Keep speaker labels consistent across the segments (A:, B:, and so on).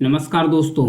A: नमस्कार दोस्तों।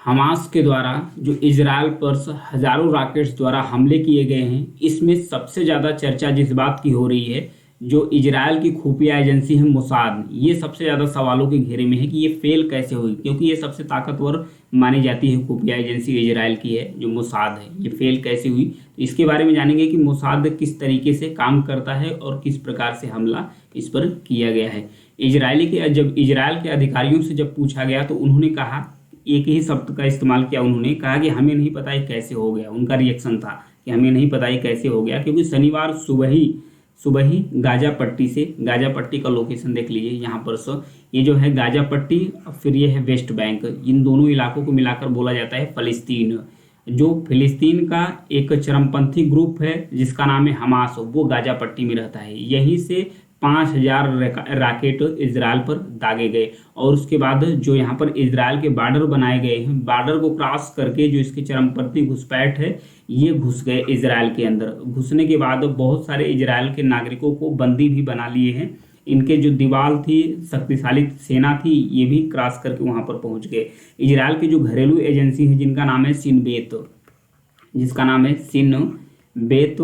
A: हमास के द्वारा जो इजराइल पर हजारों रॉकेट्स द्वारा हमले किए गए हैं, इसमें सबसे ज़्यादा चर्चा जिस बात की हो रही है, जो इजराइल की खुफिया एजेंसी है मोसाद, ये सबसे ज़्यादा सवालों के घेरे में है कि ये फेल कैसे हुई, क्योंकि ये सबसे ताकतवर मानी जाती है खुफिया एजेंसी इजराइल की है जो मोसाद है। ये फेल कैसे हुई, तो इसके बारे में जानेंगे कि मोसाद किस तरीके से काम करता है और किस प्रकार से हमला इस पर किया गया है। जब इजराइल के अधिकारियों से जब पूछा गया तो उन्होंने कहा, एक ही शब्द का इस्तेमाल किया, उन्होंने कहा कि हमें नहीं पता ये कैसे हो गया। उनका रिएक्शन था कि हमें नहीं पता ये कैसे हो गया, क्योंकि शनिवार सुबह ही गाजा पट्टी का लोकेशन देख लीजिए यहाँ पर। ये जो है गाजा पट्टी और फिर ये है वेस्ट बैंक, इन दोनों इलाकों को मिलाकर बोला जाता है फ़लस्तीन। जो फिलिस्तीन का एक चरमपंथी ग्रुप है जिसका नाम है हमास, वो गाजा पट्टी में रहता है। यहीं से 5,000 रॉकेट इजराइल पर दागे गए और उसके बाद जो यहाँ पर इजराइल के बॉर्डर बनाए गए हैं, बॉर्डर को क्रॉस करके जो इसके चरमपंथी घुसपैठ है, ये घुस गए इजराइल के अंदर। घुसने के बाद बहुत सारे इजराइल के नागरिकों को बंदी भी बना लिए हैं। इनके जो दीवार थी, शक्तिशाली सेना थी, ये भी क्रॉस करके वहाँ पर पहुँच गए। इजराइल की जो घरेलू एजेंसी है जिसका नाम है सिन बेत,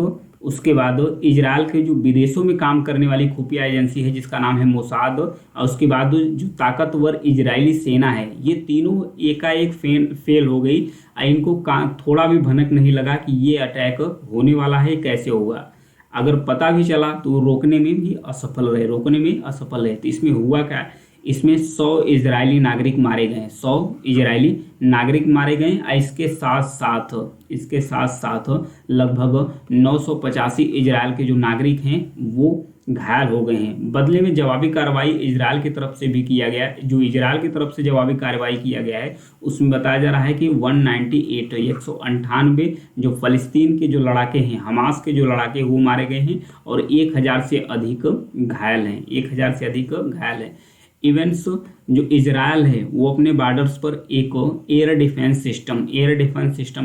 A: उसके बाद इजराइल के जो विदेशों में काम करने वाली खुफिया एजेंसी है जिसका नाम है मोसाद, और उसके बाद जो ताकतवर इजरायली सेना है, ये तीनों एकाएक फेल हो गई। इनको थोड़ा भी भनक नहीं लगा कि ये अटैक होने वाला है, कैसे होगा। अगर पता भी चला तो रोकने में भी असफल रहे। तो इसमें हुआ क्या, इसमें 100 इजरायली नागरिक मारे गए, 100 इजरायली नागरिक मारे गए। इसके साथ साथ लगभग 985 इजराइल के जो नागरिक हैं वो घायल हो गए हैं। बदले में जवाबी कार्रवाई इजराइल की तरफ से भी किया गया। जो इजराइल की तरफ से जवाबी कार्रवाई किया गया है उसमें बताया जा रहा है कि 198 जो फ़लस्तीन के जो लड़ाके हैं, हमास के जो लड़ाके, वो मारे गए हैं और 1,000 से अधिक घायल हैं। इवेंट्स जो इजराइल है वो अपने बॉर्डर्स पर एक एयर डिफेंस सिस्टम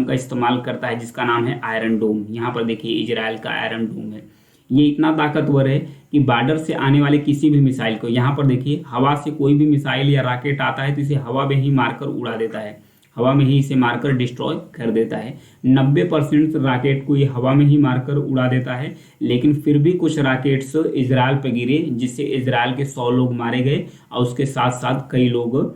A: का इस्तेमाल करता है जिसका नाम है आयरन डोम। यहाँ पर देखिए इजराइल का आयरन डोम है। ये इतना ताकतवर है कि बॉर्डर से आने वाले किसी भी मिसाइल को, यहाँ पर देखिए हवा से कोई भी मिसाइल या रॉकेट आता है तो इसे हवा में ही मारकर उड़ा देता है, हवा में ही इसे मारकर डिस्ट्रॉय कर देता है। 90% रॉकेट को ये हवा में ही मारकर उड़ा देता है, लेकिन फिर भी कुछ रॉकेट्स इजराइल पर गिरे जिससे इजराइल के 100 लोग मारे गए और उसके साथ साथ कई लोग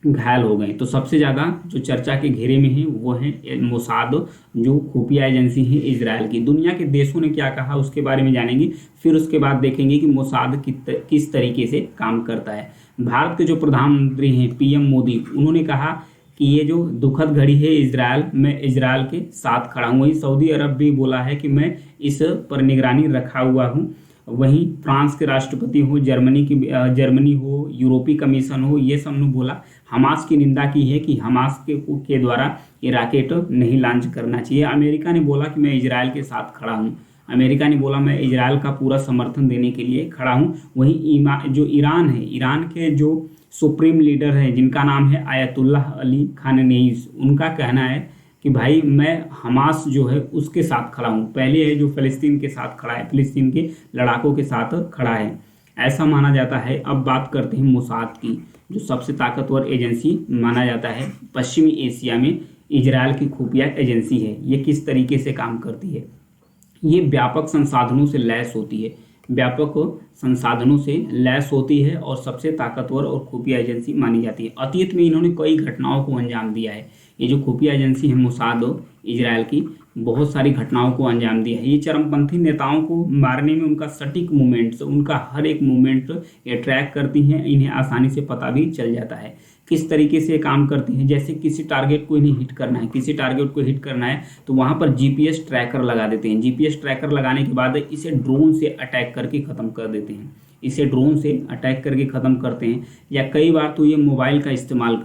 A: घायल हो गए। तो सबसे ज़्यादा जो चर्चा के घेरे में है वो है मोसाद, जो खुफिया एजेंसी है इजराइल की। दुनिया के देशों ने क्या कहा उसके बारे में जानेंगे, फिर उसके बाद देखेंगे कि मोसाद किस तरीके से काम करता है। भारत के जो प्रधानमंत्री हैं पीएम मोदी, उन्होंने कहा कि ये जो दुखद घड़ी है इजराइल, मैं इजराइल के साथ खड़ा हूँ। वहीं सऊदी अरब भी बोला है कि मैं इस पर निगरानी रखा हुआ हूँ। वहीं फ्रांस के राष्ट्रपति हो, जर्मनी हो, यूरोपीय कमीशन हो, ये सब ने बोला, हमास की निंदा की है कि हमास के द्वारा ये रॉकेट नहीं लॉन्च करना चाहिए। अमेरिका ने बोला कि मैं इजराइल के साथ खड़ा हूँ। अमेरिका ने बोला मैं इजराइल का पूरा समर्थन देने के लिए खड़ा हूँ। वहीं जो ईरान है, ईरान के जो सुप्रीम लीडर हैं जिनका नाम है आयतुल्लाह अली खामेनेई, उनका कहना है कि भाई मैं हमास जो है उसके साथ खड़ा हूँ। पहले है जो फ़लस्तीन के साथ खड़ा है, फ़लस्तीन के लड़ाकों के साथ खड़ा है, ऐसा माना जाता है। अब बात करते हैं मोसाद की, जो सबसे ताकतवर एजेंसी माना जाता है पश्चिमी एशिया में। इजराइल की खुफिया एजेंसी है, ये किस तरीके से काम करती है। ये व्यापक संसाधनों से लैस होती है और सबसे ताकतवर और खुफिया एजेंसी मानी जाती है। अतीत में इन्होंने कई घटनाओं को अंजाम दिया है। ये जो खुफिया एजेंसी है मोसाद इजराइल की, बहुत सारी घटनाओं को अंजाम दिया है। ये चरमपंथी नेताओं को मारने में उनका सटीक मूवमेंट्स, उनका हर एक मूवमेंट ये ट्रैक करती हैं। इन्हें आसानी से पता भी चल जाता है किस तरीके से काम करती हैं। जैसे किसी टारगेट को इन्हें हिट करना है तो वहाँ पर जीपीएस ट्रैकर लगा देते हैं। जीपीएस ट्रैकर लगाने के बाद इसे ड्रोन से अटैक करके ख़त्म कर देते हैं। या कई बार तो ये मोबाइल का इस्तेमाल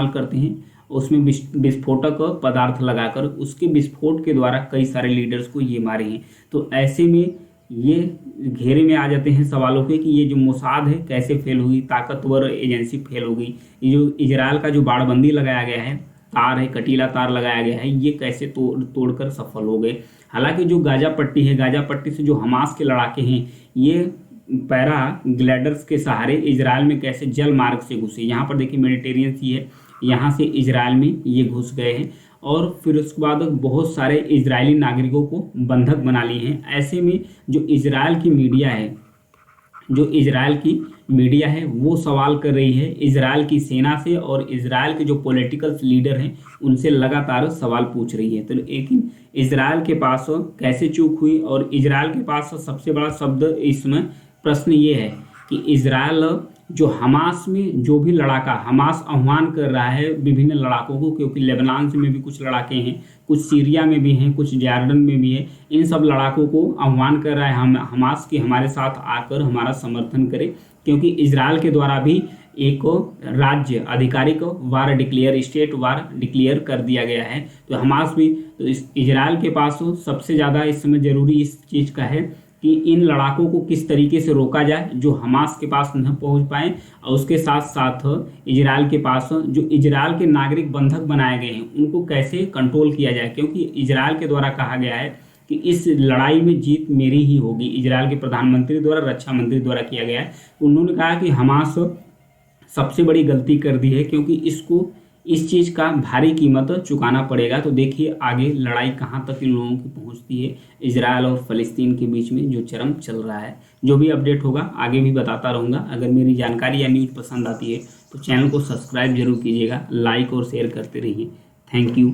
A: करते हैं, उसमें विस्फोटक पदार्थ लगाकर उसके विस्फोट के द्वारा कई सारे लीडर्स को ये मारे हैं। तो ऐसे में ये घेरे में आ जाते हैं सवालों के कि ये जो मोसाद है कैसे फेल हुई, ताकतवर एजेंसी फेल हो गई। ये जो इजराइल का जो बाड़बंदी लगाया गया है, तार है, कटीला तार लगाया गया है, ये कैसे तोड़कर सफल हो गए। हालांकि जो गाजा पट्टी है, गाजा पट्टी से जो हमास के लड़ाके हैं, ये पैरा ग्लाइडर्स के सहारे इजराइल में कैसे जल मार्ग से घुसे। यहाँ पर देखिए मेडिटेरियन सी है, यहाँ से इजराइल में ये घुस गए हैं और फिर उसके बाद बहुत सारे इजरायली नागरिकों को बंधक बना लिए हैं। ऐसे में जो इजराइल की मीडिया है वो सवाल कर रही है इजराइल की सेना से, और इजराइल के जो पॉलिटिकल लीडर हैं उनसे लगातार सवाल पूछ रही है। तो लेकिन इजराइल के पास कैसे चूक हुई, और इजराइल के पास सबसे बड़ा शब्द इसमें प्रश्न ये है कि इजराइल जो हमास में जो भी लड़ाका, हमास आह्वान कर रहा है विभिन्न लड़ाकों को, क्योंकि लेबनान में भी कुछ लड़ाके हैं, कुछ सीरिया में भी हैं, कुछ जॉर्डन में भी है, इन सब लड़ाकों को आह्वान कर रहा है हमास कि हमारे साथ आकर हमारा समर्थन करें, क्योंकि इजराइल के द्वारा भी एक राज्य आधिकारिक वार डिक्लेयर, स्टेट वार डिक्लेयर कर दिया गया है। तो हमास भी, तो इस इजराइल के पास सबसे ज़्यादा इस समय ज़रूरी इस चीज़ का है कि इन लड़ाकों को किस तरीके से रोका जाए जो हमास के पास न पहुंच पाए, और उसके साथ साथ इजराइल के पास जो इजराइल के नागरिक बंधक बनाए गए हैं उनको कैसे कंट्रोल किया जाए, क्योंकि इजराइल के द्वारा कहा गया है कि इस लड़ाई में जीत मेरी ही होगी। इजराइल के प्रधानमंत्री द्वारा, रक्षा मंत्री द्वारा किया गया है। उन्होंने कहा कि हमास सबसे बड़ी गलती कर दी है, क्योंकि इसको इस चीज़ का भारी कीमत चुकाना पड़ेगा। तो देखिए आगे लड़ाई कहाँ तक इन लोगों की पहुँचती है इजराइल और फ़लस्तीन के बीच में जो चरम चल रहा है। जो भी अपडेट होगा आगे भी बताता रहूँगा। अगर मेरी जानकारी या न्यूज़ पसंद आती है तो चैनल को सब्सक्राइब जरूर कीजिएगा, लाइक और शेयर करते रहिए। Thank you.